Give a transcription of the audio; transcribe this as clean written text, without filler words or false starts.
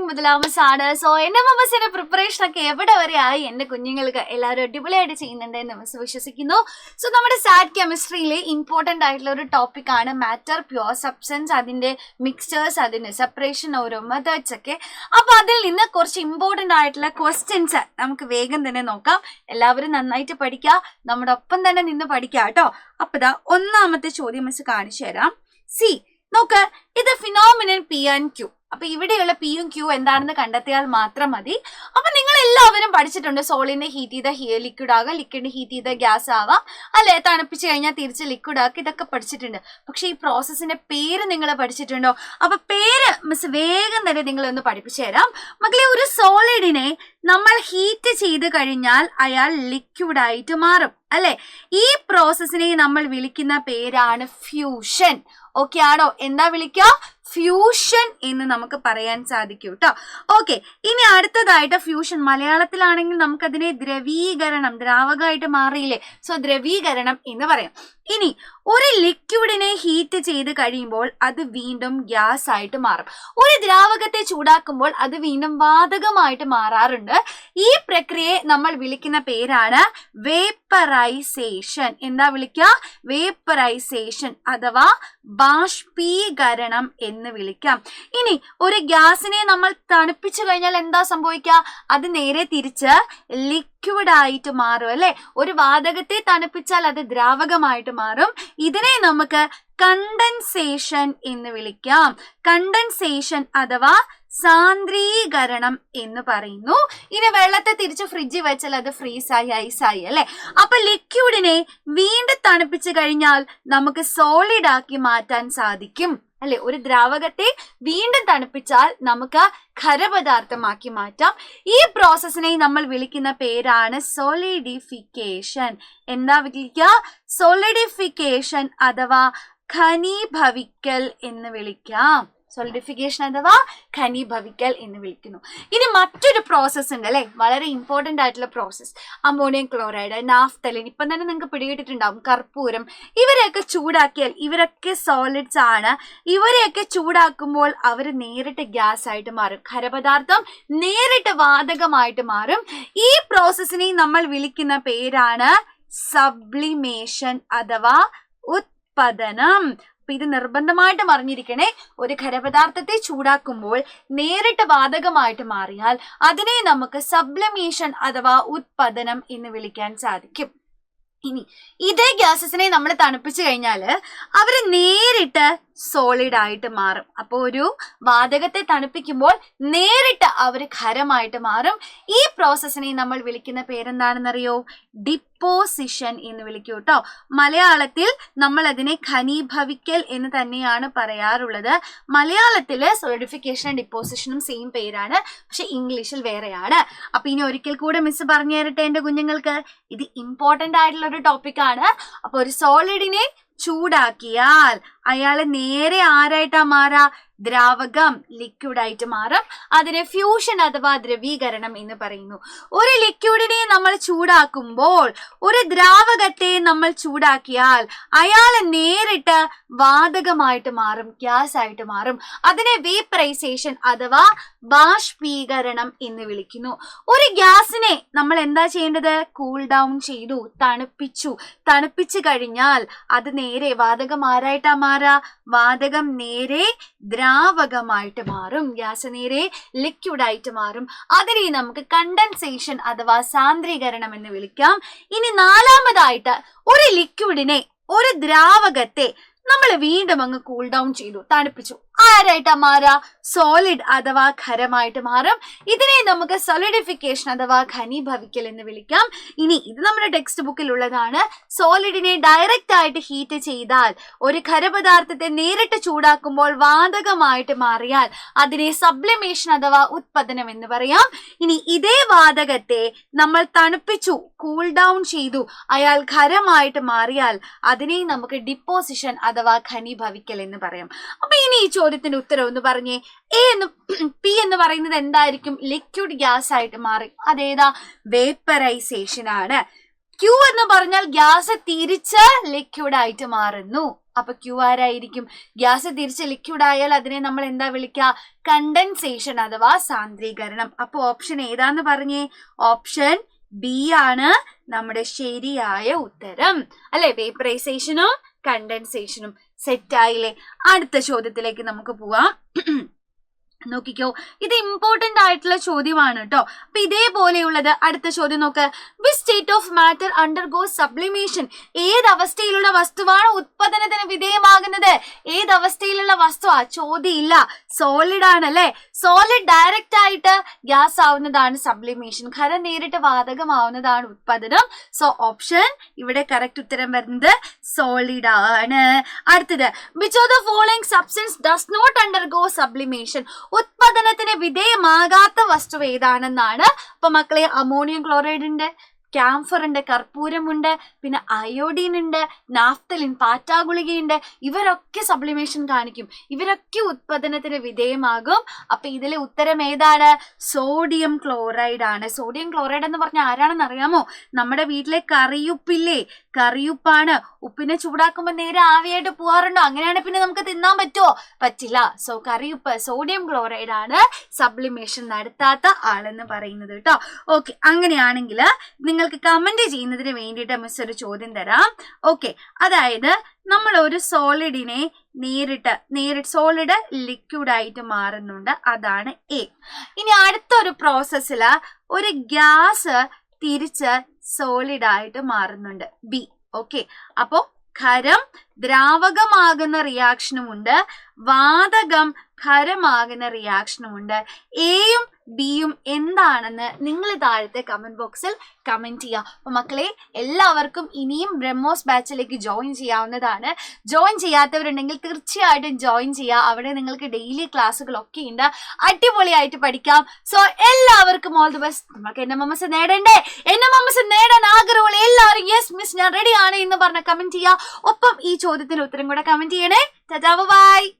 മുതലാമസാണ്. So എന്റെ മമ്മസിന്റെ preparation ഒക്കെ എവിടെ വരെ ആയി എന്റെ കുഞ്ഞുങ്ങൾക്ക് എല്ലാവരും അടിപൊളിയായിട്ട് ചെയ്യുന്നുണ്ട് എന്ന് മിസ് വിശ്വസിക്കുന്നു. സോ നമ്മുടെ സാറ്റ് കെമിസ്ട്രിയിലെ ഇമ്പോർട്ടന്റ് ആയിട്ടുള്ള ഒരു ടോപ്പിക് ആണ് മാറ്റർ, പ്യുവർ സബ്സ്റ്റൻസ്, അതിന്റെ മിക്സ്ചേഴ്സ്, അതിന്റെ സെപ്പറേഷൻ, ഓരോ മെത്തേഡ്സ് ഒക്കെ. അപ്പൊ അതിൽ നിന്ന് കുറച്ച് ഇമ്പോർട്ടന്റ് ആയിട്ടുള്ള ക്വസ്റ്റ്യൻസ് നമുക്ക് വേഗം തന്നെ നോക്കാം. എല്ലാവരും നന്നായിട്ട് പഠിക്കുക, നമ്മുടെ ഒപ്പം തന്നെ നിന്ന് പഠിക്കുക കേട്ടോ. അപ്പൊ ഇതാ ഒന്നാമത്തെ ചോദ്യം മിസ് കാണിച്ചു തരാം. സി നോക്ക്, ഇത് ഫിനോമിനൻ പി ആൻഡ് ക്യൂ. അപ്പൊ ഇവിടെയുള്ള പിയും ക്യൂ എന്താണെന്ന് കണ്ടെത്തിയാൽ മാത്രം മതി. അപ്പൊ നിങ്ങൾ എല്ലാവരും പഠിച്ചിട്ടുണ്ട്, സോളിനെ ഹീറ്റ് ചെയ്ത ലിക്വിഡ് ആകാം, ലിക്വിഡ് ഹീറ്റ് ചെയ്ത ഗ്യാസ് ആവാം, അല്ലെ? തണുപ്പിച്ച് കഴിഞ്ഞാൽ തിരിച്ച് ലിക്വിഡ് ആക്കി, ഇതൊക്കെ പഠിച്ചിട്ടുണ്ട്. പക്ഷെ ഈ പ്രോസസ്സിന്റെ പേര് നിങ്ങൾ പഠിച്ചിട്ടുണ്ടോ? അപ്പൊ പേര് മിസ് വേഗം തന്നെ നിങ്ങളൊന്ന് പഠിപ്പിച്ചു തരാം മക്കളെ. ഒരു സോളിഡിനെ നമ്മൾ ഹീറ്റ് ചെയ്ത് കഴിഞ്ഞാൽ അയാൾ ലിക്വിഡ് ആയിട്ട് മാറും, അല്ലെ? ഈ പ്രോസസ്സിനെ നമ്മൾ വിളിക്കുന്ന പേരാണ് ഫ്യൂഷൻ. ഓക്കെ ആണോ? എന്താ വിളിക്കുക? ഫ്യൂഷൻ എന്ന് നമുക്ക് പറയാൻ സാധിക്കും കേട്ടോ. ഓക്കെ, ഇനി അടുത്തതായിട്ട് ഫ്യൂഷൻ മലയാളത്തിലാണെങ്കിൽ നമുക്കതിനെ ദ്രവീകരണം, ദ്രാവകമായിട്ട് മാറിയില്ലേ? സോ ദ്രവീകരണം എന്ന് പറയാം. ഇനി ഒരു ലിക്വിഡിനെ ഹീറ്റ് ചെയ്ത് കഴിയുമ്പോൾ അത് വീണ്ടും ഗ്യാസ് ആയിട്ട് മാറും. ഒരു ദ്രാവകത്തെ ചൂടാക്കുമ്പോൾ അത് വീണ്ടും വാതകമായിട്ട് മാറാറുണ്ട്. ഈ പ്രക്രിയയെ നമ്മൾ വിളിക്കുന്ന പേരാണ് വേപ്പറൈസേഷൻ. എന്താ വിളിക്കുക? വേപ്പറൈസേഷൻ അഥവാ ബാഷ്പീകരണം എന്ന് വിളിക്കാം. ഇനി ഒരു ഗ്യാസിനെ നമ്മൾ തണുപ്പിച്ചു കഴിഞ്ഞാൽ എന്താ സംഭവിക്കുക? അത് നേരെ തിരിച്ച് ലിക്വിഡ് ആയിട്ട് മാറും, അല്ലെ? ഒരു വാതകത്തെ തണുപ്പിച്ചാൽ അത് ദ്രാവകമായിട്ട് മാറും. ഇതിനെ നമുക്ക് കണ്ടൻസേഷൻ എന്ന് വിളിക്കാം. കണ്ടൻസേഷൻ അഥവാ സാന്ദ്രീകരണം എന്ന് പറയുന്നു. ഇനി വെള്ളത്തെ തിരിച്ച് ഫ്രിഡ്ജിൽ വെച്ചാൽ അത് ഫ്രീസായി, ഐസായി, അല്ലെ? അപ്പൊ ലിക്വിഡിനെ വീണ്ടും തണുപ്പിച്ചു കഴിഞ്ഞാൽ നമുക്ക് സോളിഡ് ആക്കി മാറ്റാൻ സാധിക്കും, അല്ലെ? ഒരു ദ്രാവകത്തെ വീണ്ടും തണുപ്പിച്ചാൽ നമുക്ക് ഖരപദാർത്ഥമാക്കി മാറ്റാം. ഈ പ്രോസസ്സിനെ നമ്മൾ വിളിക്കുന്ന പേരാണ് സോളിഡിഫിക്കേഷൻ. എന്താ വിളിക്കുക? സോളിഡിഫിക്കേഷൻ അഥവാ ഘനീഭവിക്കൽ എന്ന് വിളിക്കാം. സോളിഡിഫിക്കേഷൻ അഥവാ ഘനീഭവിക്കൽ എന്ന് വിളിക്കുന്നു. ഇനി മറ്റൊരു പ്രോസസ്സ് ഉണ്ട്, അല്ലെ? വളരെ ഇമ്പോർട്ടന്റ് ആയിട്ടുള്ള പ്രോസസ്സ്. അമോണിയം ക്ലോറൈഡ്, നാഫ്തലിൻ, ഇപ്പം തന്നെ നിങ്ങൾക്ക് പിടികിട്ടിട്ടുണ്ടാവും, കർപ്പൂരം, ഇവരെയൊക്കെ ചൂടാക്കിയാൽ ഇവരൊക്കെ സോളിഡ്സ് ആണ്. ഇവരെയൊക്കെ ചൂടാക്കുമ്പോൾ അവർ നേരിട്ട് ഗ്യാസ് ആയിട്ട് മാറും, ഖരപദാർത്ഥം നേരിട്ട് വാതകമായിട്ട് മാറും. ഈ പ്രോസസ്സിനെ നമ്മൾ വിളിക്കുന്ന പേരാണ് സബ്ലിമേഷൻ അഥവാ ഉത്പതനം. ഇത് നിർബന്ധമായിട്ടും അറിഞ്ഞിരിക്കണേ. ഒരു ഖരപദാർത്ഥത്തെ ചൂടാക്കുമ്പോൾ നേരിട്ട് വാതകമായിട്ട് മാറിയാൽ അതിനെ നമുക്ക് സബ്ലിമേഷൻ അഥവാ ഉത്പതനം എന്ന് വിളിക്കാൻ സാധിക്കും. ഇനി ഇതേ ഗ്യാസസിനെ നമ്മൾ തണുപ്പിച്ചു കഴിഞ്ഞാൽ അവര് നേരിട്ട് സോളിഡ് ആയിട്ട് മാറും. അപ്പോൾ ഒരു വാതകത്തെ തണുപ്പിക്കുമ്പോൾ നേരിട്ട് അവർ ഖരമായിട്ട് മാറും. ഈ പ്രോസസ്സിനെ നമ്മൾ വിളിക്കുന്ന പേരെന്താണെന്നറിയോ? ഡിപ്പോസിഷൻ എന്ന് വിളിക്കൂ കേട്ടോ. മലയാളത്തിൽ നമ്മൾ അതിനെ ഘനീഭവിക്കൽ എന്ന് തന്നെയാണ് പറയാറുള്ളത്. മലയാളത്തില് സോളിഡിഫിക്കേഷനും ഡിപ്പോസിഷനും സെയിം പേരാണ്, പക്ഷെ ഇംഗ്ലീഷിൽ വേറെയാണ്. അപ്പൊ ഇനി ഒരിക്കൽ കൂടെ മിസ് പറഞ്ഞു തരട്ടെ എന്റെ കുഞ്ഞുങ്ങൾക്ക്. ഇത് ഇമ്പോർട്ടന്റ് ആയിട്ടുള്ള ഒരു ടോപ്പിക് ആണ്. അപ്പൊ ഒരു സോളിഡിനെ ചൂടാക്കിയാൽ അയാള് നേരെ ആരായിട്ടാ മാറാ? ദ്രാവകം, ലിക്വിഡ് ആയിട്ട് മാറും. അതിനെ ഫ്യൂഷൻ അഥവാ ദ്രവീകരണം എന്ന് പറയുന്നു. ഒരു ലിക്വിഡിനെ നമ്മൾ ചൂടാക്കുമ്പോൾ, ഒരു ദ്രാവകത്തെ നമ്മൾ ചൂടാക്കിയാൽ അയാള് നേരിട്ട് വാതകമായിട്ട് മാറും, ഗ്യാസ് ആയിട്ട് മാറും. അതിനെ വേപ്പറൈസേഷൻ അഥവാ ബാഷ്പീകരണം എന്ന് വിളിക്കുന്നു. ഒരു ഗ്യാസിനെ നമ്മൾ എന്താ ചെയ്യേണ്ടത്? കൂൾ ഡൗൺ ചെയ്തു, തണുപ്പിച്ചു. തണുപ്പിച്ചു കഴിഞ്ഞാൽ അത് നേരെ വാതകം ആരായിട്ടാ മാറാ? വാതകം നേരെ ദ്രാവകമായിട്ട് മാറും, ഗ്യാസ് നേരെ ലിക്വിഡ് ആയിട്ട് മാറും. അതിനെ നമുക്ക് കണ്ടൻസേഷൻ അഥവാ സാന്ദ്രീകരണം എന്ന് വിളിക്കാം. ഇനി നാലാമതായിട്ട് ഒരു ലിക്വിഡിനെ, ഒരു ദ്രാവകത്തെ നമ്മൾ വീണ്ടും അങ്ങ് കൂൾ ഡൗൺ ചെയ്തു, തണുപ്പിച്ചു. ആരായിട്ടാ മാറാ? സോളിഡ് അഥവാ ഖരമായിട്ട് മാറും. ഇതിനെ നമുക്ക് സോളിഡിഫിക്കേഷൻ അഥവാ ഘനീഭവിക്കൽ എന്ന് വിളിക്കാം. ഇനി ഇത് നമ്മുടെ ടെക്സ്റ്റ് ബുക്കിൽ ഉള്ളതാണ്. സോളിഡിനെ ഡയറക്റ്റ് ആയിട്ട് ഹീറ്റ് ചെയ്താൽ, ഒരു ഖരപദാർത്ഥത്തെ നേരിട്ട് ചൂടാക്കുമ്പോൾ വാതകമായിട്ട് മാറിയാൽ അതിനെ സബ്ലിമേഷൻ അഥവാ ഉത്പതനം എന്ന് പറയാം. ഇനി ഇതേ വാതകത്തെ നമ്മൾ തണുപ്പിച്ചു, കൂൾ ഡൗൺ ചെയ്തു, അയാൾ ഖരമായിട്ട് മാറിയാൽ അതിനെ നമുക്ക് ഡിപ്പോസിഷൻ അഥവാ ഘനീഭവിക്കൽ എന്ന് പറയാം. അപ്പൊ ഇനി ഈ ചോദ്യത്തിന്റെ ഉത്തരം ഒന്ന് പറഞ്ഞേ. പി എന്ന് പറയുന്നത് എന്തായിരിക്കും? ലിക്വിഡ് ഗ്യാസ് ആയിട്ട് മാറി. അതേതാ? വേപ്പറൈസേഷൻ ആണ്. ക്യൂ എന്ന് പറഞ്ഞാൽ ഗ്യാസ് തിരിച്ച് ലിക്വിഡ് ആയിട്ട് മാറുന്നു. അപ്പൊ ക്യൂ ആരായിരിക്കും? ഗ്യാസ് തിരിച്ച് ലിക്വിഡ് ആയാൽ അതിനെ നമ്മൾ എന്താ വിളിക്കുക? കണ്ടൻസേഷൻ അഥവാ സാന്ദ്രീകരണം. അപ്പൊ ഓപ്ഷൻ ഏതാന്ന് പറഞ്ഞേ? ഓപ്ഷൻ ബി ആണ് നമ്മുടെ ശരിയായ ഉത്തരം അല്ലെ. വേപ്പറൈസേഷനും കണ്ടൻസേഷനും സെറ്റായില്ലേ? അടുത്ത ചോദ്യത്തിലേക്ക് നമുക്ക് പോവാം. നോക്കിക്കോ, ഇത് ഇമ്പോർട്ടന്റ് ആയിട്ടുള്ള ചോദ്യമാണ് കേട്ടോ. അപ്പൊ ഇതേപോലെയുള്ളത് അടുത്ത ചോദ്യം നോക്ക്. Which state of matter undergoes sublimation? ഏത് അവസ്ഥയിലുള്ള വസ്തുവാണ് ഉത്പാദനത്തിന് വിധേയമാകുന്നത്? ഏത് അവസ്ഥയിലുള്ള വസ്തുവാ? ചോദ്യം ഇല്ല, സോളിഡ് ആണ് അല്ലെ. സോളിഡ് ഡയറക്റ്റ് ആയിട്ട് ഗ്യാസ് ആവുന്നതാണ് സബ്ലിമേഷൻ. ഖരം നേരിട്ട് വാതകമാവുന്നതാണ് ഉത്പാദനം. സോ ഓപ്ഷൻ ഇവിടെ കറക്റ്റ് ഉത്തരം വരുന്നത് സോളിഡ് ആണ്. അടുത്തത്, which of the following substance does not undergo sublimation? ഉത്പാദനത്തിന് വിധേയമാകാത്ത വസ്തു ഏതാണെന്നാണ്. അപ്പൊ മക്കളെ, അമോണിയം ക്ലോറൈഡ് ഉണ്ട്, ക്യാംഫർ ഉണ്ട്, കർപ്പൂരമുണ്ട്, പിന്നെ അയോഡീൻ ഉണ്ട്, നാഫ്തലിൻ, പാറ്റാഗുളികയുണ്ട്. ഇവരൊക്കെ സബ്ലിമേഷൻ കാണിക്കും, ഇവരൊക്കെ ഉത്പാദനത്തിന് വിധേയമാകും. അപ്പൊ ഇതിലെ ഉത്തരം ഏതാണ്? സോഡിയം ക്ലോറൈഡ് ആണ്. സോഡിയം ക്ലോറൈഡ് എന്ന് പറഞ്ഞാൽ ആരാണെന്ന് അറിയാമോ? നമ്മുടെ വീട്ടിലെ കറിയുപ്പില്ലേ, കറിയുപ്പാണ്. ഉപ്പിനെ ചൂടാക്കുമ്പോൾ നേരെ ആവിയായിട്ട് പോവാറുണ്ടോ? അങ്ങനെയാണെങ്കിൽ പിന്നെ നമുക്ക് തിന്നാൻ പറ്റുമോ? പറ്റില്ല. സോ കറിയുപ്പ് സോഡിയം ക്ലോറൈഡ് ആണ് സബ്ലിമേഷൻ നടത്താത്ത ആളെന്ന് പറയുന്നത് കേട്ടോ. ഓക്കെ, അങ്ങനെയാണെങ്കിൽ നിങ്ങൾക്ക് കമന്റ് ചെയ്യുന്നതിന് വേണ്ടിയിട്ട് മിസ് ഒരു ചോദ്യം തരാം. ഓക്കെ, അതായത് നമ്മൾ ഒരു സോളിഡിനെ നേരിട്ട് സോളിഡ് ലിക്വിഡ് ആയിട്ട് മാറുന്നുണ്ട്, അതാണ് എ. ഇനി അടുത്തൊരു പ്രോസസ്സില് ഒരു ഗ്യാസ് തിരിച്ച് സോളിഡ് ആയിട്ട് മാറുന്നുണ്ട്, ബി. ഓക്കെ, അപ്പോ ഖരം ദ്രാവകമാകുന്ന റിയാക്ഷനുമുണ്ട്, വാതകം ഖരമാകുന്ന റിയാക്ഷനുമുണ്ട്. എയും ബിയും എന്താണെന്ന് നിങ്ങൾ താഴത്തെ കമന്റ് ബോക്സിൽ കമന്റ് ചെയ്യുക. അപ്പൊ മക്കളെ, എല്ലാവർക്കും ഇനിയും ബ്രഹ്മോസ് ബാച്ചിലേക്ക് ജോയിൻ ചെയ്യാവുന്നതാണ്. ജോയിൻ ചെയ്യാത്തവരുണ്ടെങ്കിൽ തീർച്ചയായിട്ടും ജോയിൻ ചെയ്യുക. അവിടെ നിങ്ങൾക്ക് ഡെയിലി ക്ലാസ്സുകളൊക്കെ ഉണ്ട്, അടിപൊളിയായിട്ട് പഠിക്കാം. സോ എല്ലാവർക്കും ഓൾ ദി ബെസ്റ്റ്. നമുക്ക് NMMS നേടണ്ടേ? NMMS നേടാൻ ആഗ്രഹമുള്ള എല്ലാവരും യെസ് മിസ് ഞാൻ റെഡിയാണ് എന്ന് പറഞ്ഞ കമന്റ് ചെയ്യുക. ഒപ്പം ഈ ചോദ്യത്തിന് ഉത്തരം കൂടെ കമന്റ് ചെയ്യണേ. ടാറ്റാ, ബൈ.